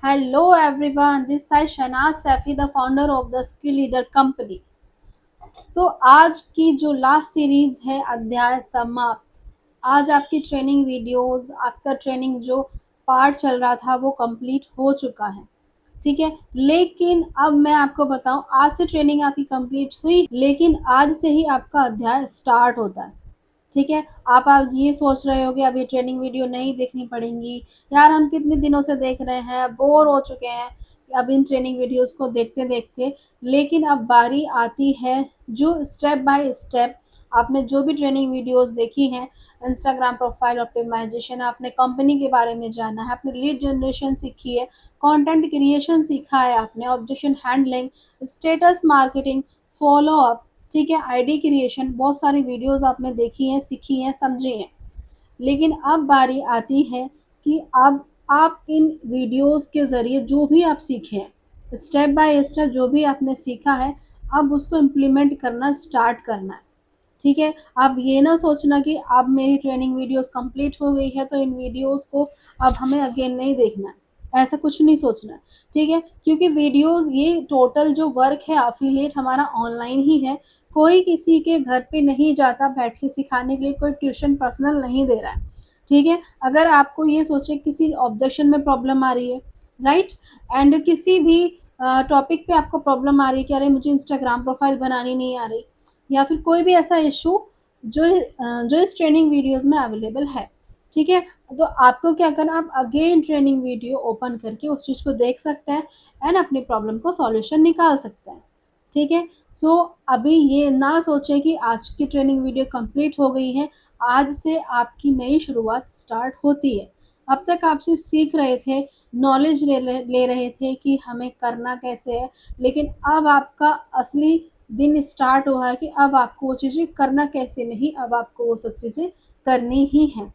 Hello everyone, this is Shanaz Safi, the founder of the Skill Leader Company. आज की जो last series है अध्याय समाप्त। आज आपकी ट्रेनिंग वीडियोस, आपका ट्रेनिंग जो पार्ट चल रहा था वो कंप्लीट हो चुका है। ठीक है, लेकिन अब मैं आपको बताऊं, आज से ट्रेनिंग आपकी कंप्लीट हुई, लेकिन आज से ही आपका अध्याय स्टार्ट होता है। ठीक है, आप ये सोच रहे हो कि अब ये ट्रेनिंग वीडियो नहीं देखनी पड़ेंगी, यार हम कितने दिनों से देख रहे हैं, बोर हो चुके हैं अब इन ट्रेनिंग वीडियोस को देखते देखते। लेकिन अब बारी आती है जो स्टेप बाय स्टेप आपने जो भी ट्रेनिंग वीडियोस देखी हैं, इंस्टाग्राम प्रोफाइल ऑप्टिमाइजेशन, आपने कंपनी के बारे में जाना है, आपने लीड जनरेशन सीखी है, कंटेंट क्रिएशन सीखा है, आपने objection handling, status marketing, follow up, ठीक है, आईडी क्रिएशन, बहुत सारी वीडियोस आपने देखी हैं, सीखी हैं, समझी हैं। लेकिन अब बारी आती है कि अब आप इन वीडियोस के ज़रिए जो भी आप सीखे हैं, स्टेप बाय स्टेप जो भी आपने सीखा है, अब उसको इम्प्लीमेंट करना स्टार्ट करना है। ठीक है, आप ये ना सोचना कि अब मेरी ट्रेनिंग वीडियोस कंप्लीट हो गई है तो इन वीडियोस को अब हमें अगेन नहीं देखना है, ऐसा कुछ नहीं सोचना है। ठीक है, क्योंकि वीडियोस ये टोटल जो वर्क है अफिलिएट हमारा ऑनलाइन ही है। कोई किसी के घर पे नहीं जाता बैठ के सिखाने के लिए, कोई ट्यूशन पर्सनल नहीं दे रहा है। ठीक है, अगर आपको ये सोचे किसी ऑब्जेक्शन में प्रॉब्लम आ रही है, राइट, एंड किसी भी टॉपिक पे आपको प्रॉब्लम आ रही है कि अरे मुझे इंस्टाग्राम प्रोफाइल बनानी नहीं आ रही, या फिर कोई भी ऐसा इशू जो इस ट्रेनिंग वीडियोस में अवेलेबल है। ठीक है, तो आपको क्या करना, आप अगेन ट्रेनिंग वीडियो ओपन करके उस चीज़ को देख सकते हैं एंड अपनी प्रॉब्लम को सॉल्यूशन निकाल सकते हैं। ठीक है, अभी ये ना सोचें कि आज की ट्रेनिंग वीडियो कंप्लीट हो गई है, आज से आपकी नई शुरुआत स्टार्ट होती है। अब तक आप सिर्फ सीख रहे थे, नॉलेज ले रहे थे कि हमें करना कैसे है, लेकिन अब आपका असली दिन स्टार्ट हुआ है कि अब आपको वो चीज़ें करना कैसे नहीं, अब आपको वो सब चीज़ें करनी ही हैं।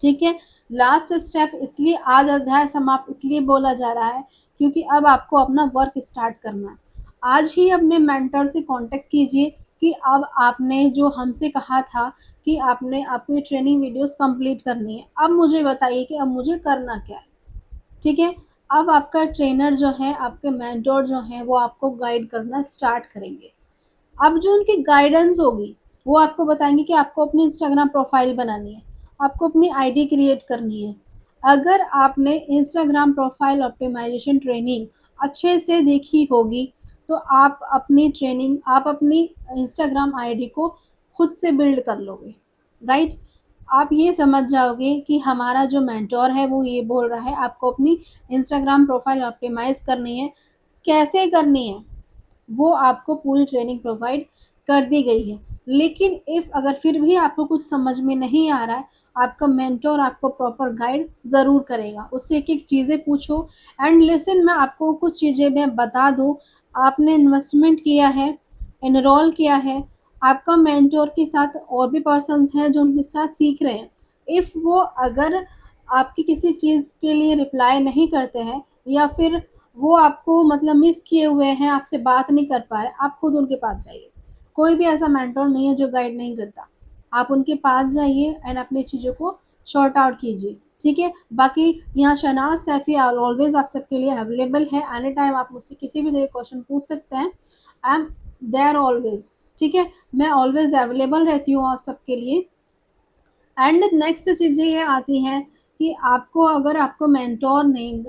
ठीक है, लास्ट स्टेप इसलिए आज अध्याय समाप्त इसलिए बोला जा रहा है क्योंकि अब आपको अपना वर्क स्टार्ट करना है। आज ही अपने मेंटर से कांटेक्ट कीजिए कि अब आपने जो हमसे कहा था कि आपने अपनी ट्रेनिंग वीडियोस कंप्लीट करनी है, अब मुझे बताइए कि अब मुझे करना क्या है। ठीक है, अब आपका ट्रेनर जो है, आपके मेंटर जो हैं, वो आपको गाइड करना स्टार्ट करेंगे। अब जो उनकी गाइडेंस होगी वो आपको बताएंगे कि आपको अपनी इंस्टाग्राम प्रोफाइल बनानी है, आपको अपनी आईडी क्रिएट करनी है। अगर आपने इंस्टाग्राम प्रोफाइल ऑप्टिमाइजेशन ट्रेनिंग अच्छे से देखी होगी तो आप अपनी इंस्टाग्राम आईडी को खुद से बिल्ड कर लोगे, राइट। आप ये समझ जाओगे कि हमारा जो मेंटोर है वो ये बोल रहा है आपको अपनी इंस्टाग्राम प्रोफाइल ऑप्टिमाइज करनी है, कैसे करनी है वो आपको पूरी ट्रेनिंग प्रोवाइड कर दी गई है। लेकिन इफ़ अगर फिर भी आपको कुछ समझ में नहीं आ रहा है, आपका मेंटर आपको प्रॉपर गाइड ज़रूर करेगा। उससे एक-एक चीज़ें पूछो एंड लिसन, मैं आपको कुछ चीज़ें मैं बता दूँ, आपने इन्वेस्टमेंट किया है, एनरोल किया है, आपका मेंटर के साथ और भी पर्सन्स हैं जो उनके साथ सीख रहे हैं। इफ़ वो अगर आपकी किसी चीज़ के लिए रिप्लाई नहीं करते हैं या फिर वो आपको मतलब मिस किए हुए हैं, आपसे बात नहीं कर पा रहे, आप खुद उनके पास जाइए। कोई भी ऐसा मेंटर नहीं है जो गाइड नहीं करता। आप उनके पास जाइए एंड अपनी चीज़ों को सॉर्ट आउट कीजिए, ठीक है? बाकी यहाँ शहनाज़ सैफ़ी ऑलवेज़ आप सबके लिए अवेलेबल है। एनी टाइम आप मुझसे किसी भी तरह क्वेश्चन पूछ सकते हैं। आई एम देयर ऑलवेज़, ठीक है? मैं ऑलवेज़ अवेलेबल रहती हूँ आप सबके लिए। एंड नेक्स्ट चीज़ें ये आती हैं कि आपको अगर आपको मेंटोर नहीं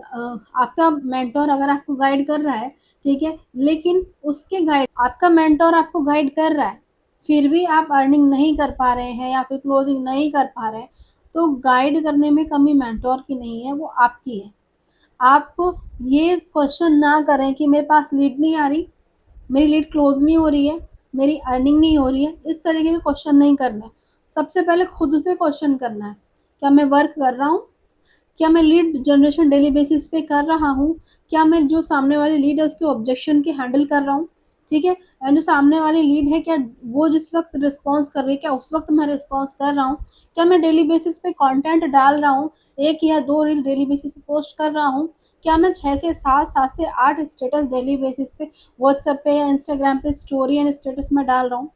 आपका मेंटोर अगर आपको गाइड कर रहा है, ठीक है, लेकिन उसके गाइड आपका मेंटोर आपको गाइड कर रहा है, फिर भी आप अर्निंग नहीं कर पा रहे हैं या फिर क्लोजिंग नहीं कर पा रहे हैं, तो गाइड करने में कमी मेंटोर की नहीं है, वो आपकी है। आप ये क्वेश्चन ना करें कि मेरे पास लीड नहीं आ रही, मेरी लीड क्लोज नहीं हो रही है, मेरी अर्निंग नहीं हो रही है, इस तरीके के क्वेश्चन नहीं करना है। सबसे पहले खुद से क्वेश्चन करना है, क्या मैं वर्क कर रहा हूँ? क्या मैं लीड जनरेशन डेली बेसिस पे कर रहा हूँ? क्या मैं जो सामने वाली लीड है उसके ऑब्जेक्शन के हैंडल कर रहा हूँ? ठीक है, एंड जो सामने वाली लीड है क्या वो जिस वक्त रिस्पॉन्स कर रही है क्या उस वक्त मैं रिस्पॉन्स कर रहा हूँ? क्या मैं डेली बेसिस पे कंटेंट डाल रहा हूँ, एक या दो रील डेली बेसिस पे पोस्ट कर रहा हूँ? क्या मैं 6 से 7, 7 से 8 स्टेटस डेली बेसिस पे व्हाट्सएप पे या इंस्टाग्राम पे स्टोरी एंड स्टेटस में डाल रहा हूँ?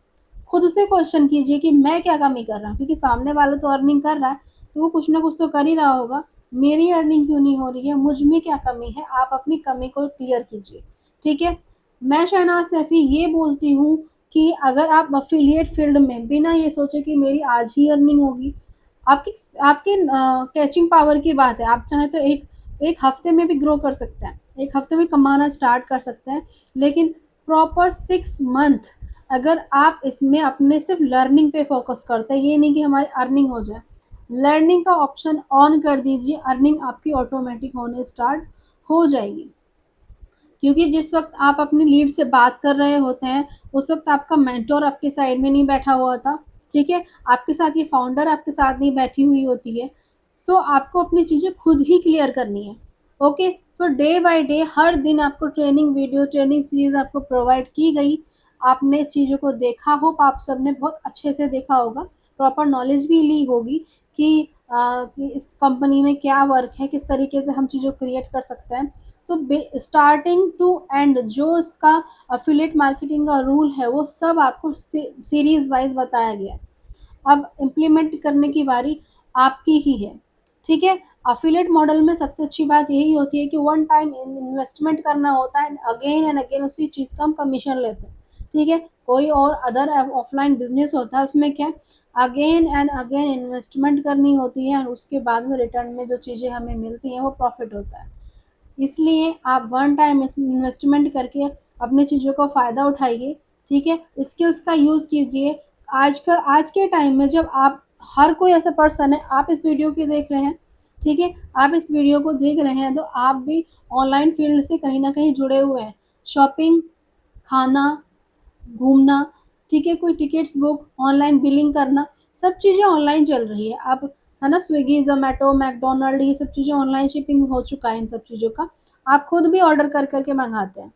खुद से क्वेश्चन कीजिए कि मैं क्या कमी कर रहा हूँ, क्योंकि सामने वाला तो अर्निंग कर रहा है तो वो कुछ ना कुछ तो कर ही रहा होगा। मेरी अर्निंग क्यों नहीं हो रही है, मुझ में क्या कमी है, आप अपनी कमी को क्लियर कीजिए। ठीक है, मैं शहनाज सैफी ये बोलती हूँ कि अगर आप अफिलिएट फील्ड में बिना ये सोचे कि मेरी आज ही अर्निंग होगी, आपकी आपके कैचिंग पावर की बात है, आप चाहें तो एक एक हफ्ते में भी ग्रो कर सकते हैं, एक हफ्ते में कमाना स्टार्ट कर सकते हैं, लेकिन प्रॉपर 6 मंथ अगर आप इसमें अपने सिर्फ लर्निंग पे फोकस करते हैं, ये नहीं कि हमारी अर्निंग हो जाए, लर्निंग का ऑप्शन ऑन कर दीजिए, अर्निंग आपकी ऑटोमेटिक होने स्टार्ट हो जाएगी। क्योंकि जिस वक्त आप अपनी लीड से बात कर रहे होते हैं, उस वक्त आपका मेंटोर आपके साइड में नहीं बैठा हुआ था। ठीक है, आपके साथ ये फाउंडर आपके साथ नहीं बैठी हुई होती है। सो आपको अपनी चीज़ें खुद ही क्लियर करनी है। Okay, so day by day हर दिन आपको ट्रेनिंग वीडियो, ट्रेनिंग सीरीज आपको प्रोवाइड की गई, आपने चीज़ों को देखा, होप आप सबने बहुत अच्छे से देखा होगा, प्रॉपर नॉलेज भी ली होगी कि इस कंपनी में क्या वर्क है, किस तरीके से हम चीज़ों को क्रिएट कर सकते हैं। तो स्टार्टिंग टू एंड जो इसका अफिलिएट मार्केटिंग का रूल है, वो सब आपको सीरीज वाइज बताया गया है। अब इम्प्लीमेंट करने की बारी आपकी ही है। ठीक है, अफिलिएट मॉडल में सबसे अच्छी बात यही होती है कि वन टाइम इन्वेस्टमेंट करना होता है, एंड अगेन उसी चीज़ का हम कमीशन लेते हैं। ठीक है, कोई और अदर ऑफलाइन बिजनेस होता है, उसमें क्या अगेन एंड अगेन इन्वेस्टमेंट करनी होती है, और उसके बाद में रिटर्न में जो चीज़ें हमें मिलती हैं वो प्रॉफिट होता है। इसलिए आप वन टाइम इन्वेस्टमेंट करके अपनी चीज़ों का फ़ायदा उठाइए। ठीक है, स्किल्स का यूज़ कीजिए। आज के टाइम में जब आप, हर कोई ऐसा पर्सन है, आप इस वीडियो को देख रहे हैं, ठीक है, आप इस वीडियो को देख रहे हैं तो आप भी ऑनलाइन फील्ड से कहीं ना कहीं जुड़े हुए हैं। शॉपिंग, खाना, घूमना, ठीक है, कोई टिकट्स बुक, ऑनलाइन बिलिंग करना, सब चीज़ें ऑनलाइन चल रही है। आप, है ना, स्विगी, जोमेटो, मैकडोनल्ड, ये सब चीज़ें ऑनलाइन शिपिंग हो चुका है इन सब चीज़ों का। आप खुद भी ऑर्डर कर करके मंगाते हैं।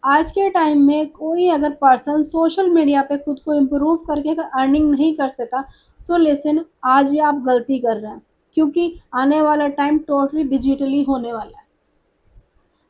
आज के टाइम में कोई अगर पर्सन सोशल मीडिया पे खुद को इम्प्रूव करके अगर अर्निंग नहीं कर सका, सो लिसन, आज ये आप गलती कर रहे हैं, क्योंकि आने वाला टाइम टोटली डिजिटली होने वाला है।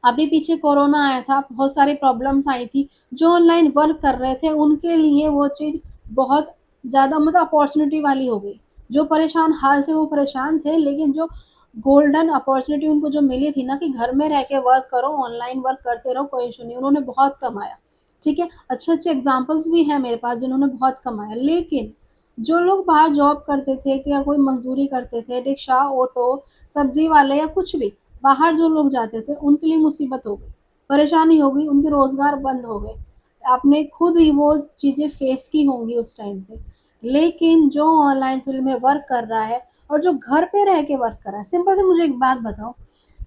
अभी पीछे कोरोना आया था, बहुत सारी प्रॉब्लम्स आई थी, जो ऑनलाइन वर्क कर रहे थे उनके लिए वो चीज़ बहुत ज़्यादा मतलब अपॉर्चुनिटी वाली हो गई। जो परेशान हाल थे वो परेशान थे, लेकिन जो गोल्डन अपॉर्चुनिटी उनको जो मिली थी ना कि घर में रह के वर्क करो, ऑनलाइन वर्क करते रहो, कोई इशू नहीं, उन्होंने बहुत कमाया। ठीक है, अच्छे अच्छे एग्जाम्पल्स भी हैं मेरे पास जिन्होंने बहुत कमाया। लेकिन जो लोग बाहर जॉब करते थे कि या कोई मजदूरी करते थे, रिक्शा, ऑटो, सब्जी वाले या कुछ भी, बाहर जो लोग जाते थे उनके लिए मुसीबत हो गई, परेशानी हो गई, उनके रोज़गार बंद हो गए। आपने खुद ही वो चीज़ें फेस की होंगी उस टाइम पे। लेकिन जो ऑनलाइन फील्ड में वर्क कर रहा है और जो घर पे रह के वर्क कर रहा है, सिंपल से मुझे एक बात बताओ,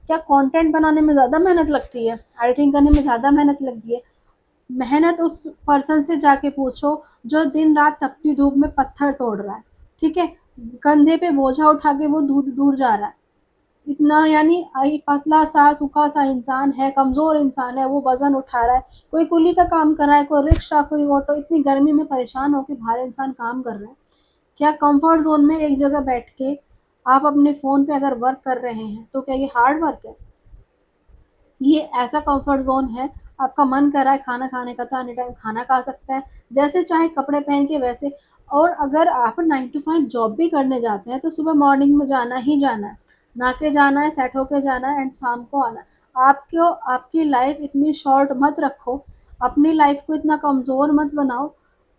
क्या कंटेंट बनाने में ज़्यादा मेहनत लगती है, एडिटिंग करने में ज़्यादा मेहनत लगती है? मेहनत उस पर्सन से जाके पूछो जो दिन रात तपती धूप में पत्थर तोड़ रहा है। ठीक है, कंधे पे बोझा उठा के वो दूर दूर जा रहा है, इतना, यानी एक पतला सा सूखा सा इंसान है, कमज़ोर इंसान है, वो वज़न उठा रहा है, कोई कुली का काम कर रहा है, कोई रिक्शा, कोई ऑटो, इतनी गर्मी में परेशान होकर बाहर इंसान काम कर रहा है। क्या कंफर्ट ज़ोन में एक जगह बैठ के आप अपने फ़ोन पे अगर वर्क कर रहे हैं तो क्या ये हार्ड वर्क है? ये ऐसा कंफर्ट ज़ोन है, आपका मन कर रहा है खाना खाने का तो एनी टाइम खाना खा सकते हैं, जैसे चाहे कपड़े पहन के वैसे। और अगर आप 9 टू 5 जॉब भी करने जाते हैं तो सुबह मॉर्निंग में जाना ही जाना है, नहा के जाना है, सेट होके जाना है, एंड शाम को आना है। आपको आपकी लाइफ इतनी शॉर्ट मत रखो, अपनी लाइफ को इतना कमज़ोर मत बनाओ,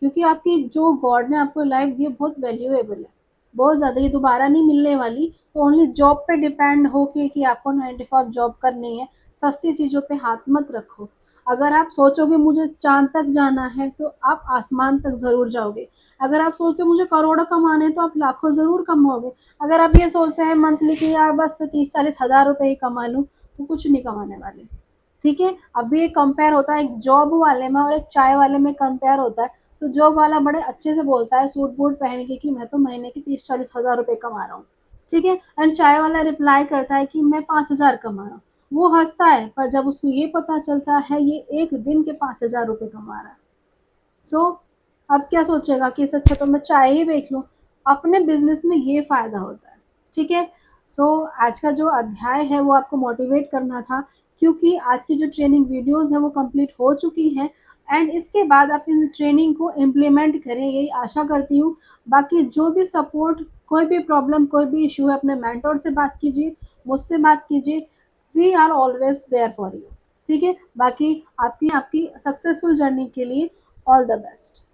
क्योंकि आपकी जो गॉड ने आपको लाइफ दी है बहुत वैल्यूएबल है, बहुत ज़्यादा, ये दोबारा नहीं मिलने वाली। तो ओनली जॉब पे डिपेंड हो कि आपको 9 टू 5 जॉब करनी है, सस्ती चीज़ों पे हाथ मत रखो। अगर आप सोचोगे मुझे चाँद तक जाना है तो आप आसमान तक ज़रूर जाओगे। अगर आप सोचते हो मुझे करोड़ों कमाने हैं तो आप लाखों ज़रूर कमाओगे। अगर आप ये सोचते हैं मंथली कि यार बस 30-40 हज़ार रुपए ही कमा लूँ, तो कुछ नहीं कमाने वाले। ठीक है, अभी एक कंपेयर होता है, एक जॉब वाले में और एक चाय वाले में कंपेयर होता है। तो जॉब वाला बड़े अच्छे से बोलता है सूट बूट पहन के कि मैं तो महीने के 30-40 हज़ार रुपए कमा रहा हूँ। ठीक है, एंड चाय वाला रिप्लाई करता है कि मैं 5,000 कमा रहा हूँ। वो हंसता है, पर जब उसको ये पता चलता है ये एक दिन के 5,000 रुपए कमा रहा है, सो अब क्या सोचेगा कि इससे अच्छा तो मैं चाय ही बेच लूँ। अपने बिजनेस में ये फ़ायदा होता है। ठीक है, सो आज का जो अध्याय है वो आपको मोटिवेट करना था, क्योंकि आज की जो ट्रेनिंग वीडियोस है वो कंप्लीट हो चुकी हैं, एंड इसके बाद आप इस ट्रेनिंग को इम्प्लीमेंट करें, यही आशा करती हूँ। बाकी जो भी सपोर्ट कोई भी प्रॉब्लम, कोई भी इशू है, अपने मेंटोर से बात कीजिए, मुझसे बात कीजिए। We are always there for you. ठीक है, बाकी आपकी आपकी सक्सेसफुल जर्नी के लिए ऑल द बेस्ट।